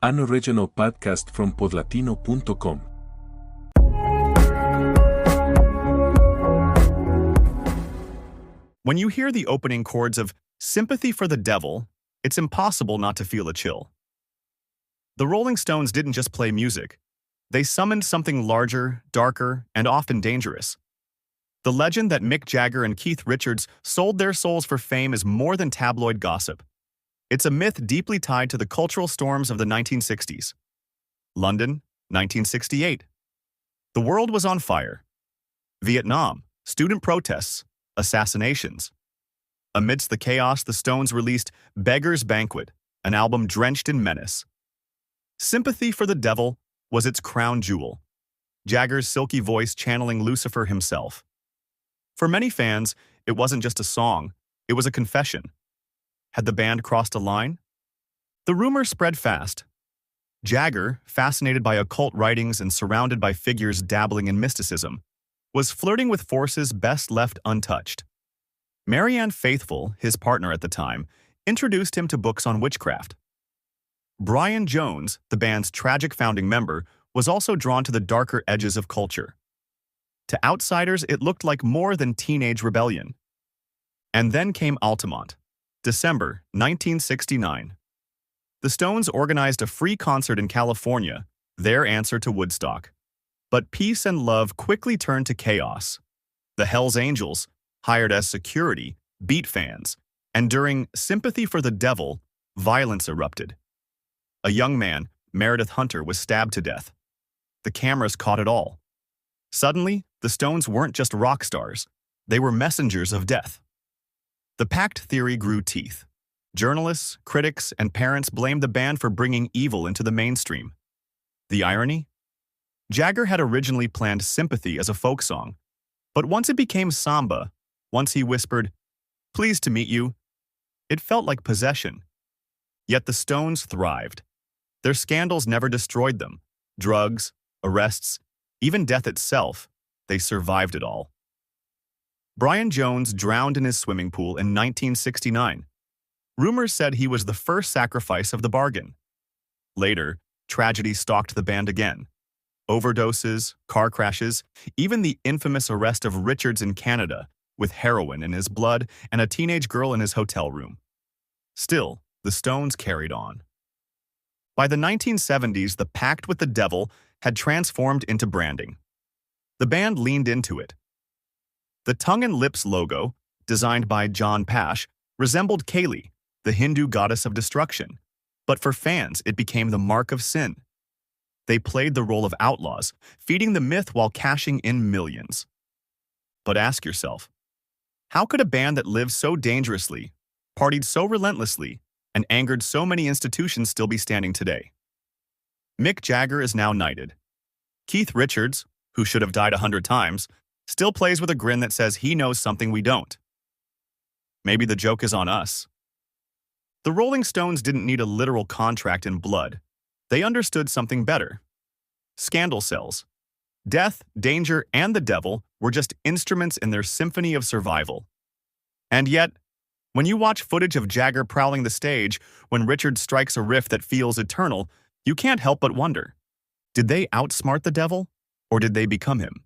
An original podcast from podlatino.com. When you hear the opening chords of Sympathy for the Devil, it's impossible not to feel a chill. The Rolling Stones didn't just play music. They summoned something larger, darker, and often dangerous. The legend that Mick Jagger and Keith Richards sold their souls for fame is more than tabloid gossip. It's a myth deeply tied to the cultural storms of the 1960s. London, 1968. The world was on fire. Vietnam, student protests, assassinations. Amidst the chaos, the Stones released Beggar's Banquet, an album drenched in menace. Sympathy for the Devil was its crown jewel, Jagger's silky voice channeling Lucifer himself. For many fans, it wasn't just a song, it was a confession. Had the band crossed a line? The rumor spread fast. Jagger, fascinated by occult writings and surrounded by figures dabbling in mysticism, was flirting with forces best left untouched. Marianne Faithfull, his partner at the time, introduced him to books on witchcraft. Brian Jones, the band's tragic founding member, was also drawn to the darker edges of culture. To outsiders, it looked like more than teenage rebellion. And then came Altamont, December 1969. The Stones organized a free concert in California, their answer to Woodstock. But peace and love quickly turned to chaos. The Hells Angels, hired as security, beat fans, and during Sympathy for the Devil, violence erupted. A young man, Meredith Hunter, was stabbed to death. The cameras caught it all. Suddenly, the Stones weren't just rock stars, they were messengers of death. The Pact theory grew teeth. Journalists, critics, and parents blamed the band for bringing evil into the mainstream. The irony? Jagger had originally planned Sympathy as a folk song, but once it became samba, once he whispered, "Pleased to meet you," it felt like possession. Yet the Stones thrived. Their scandals never destroyed them. Drugs, arrests, even death itself, they survived it all. Brian Jones drowned in his swimming pool in 1969. Rumors said he was the first sacrifice of the bargain. Later, tragedy stalked the band again. Overdoses, car crashes, even the infamous arrest of Richards in Canada with heroin in his blood and a teenage girl in his hotel room. Still, the Stones carried on. By the 1970s, the Pact with the Devil had transformed into branding. The band leaned into it. The tongue and lips logo, designed by John Pash, resembled Kali, the Hindu goddess of destruction. But for fans, it became the mark of sin. They played the role of outlaws, feeding the myth while cashing in millions. But ask yourself, how could a band that lived so dangerously, partied so relentlessly, and angered so many institutions still be standing today? Mick Jagger is now knighted. Keith Richards, who should have died 100 times, still plays with a grin that says he knows something we don't. Maybe the joke is on us. The Rolling Stones didn't need a literal contract in blood. They understood something better. Scandal cells. Death, danger, and the devil were just instruments in their symphony of survival. And yet, when you watch footage of Jagger prowling the stage, when Richards strikes a riff that feels eternal, you can't help but wonder, did they outsmart the devil, or did they become him?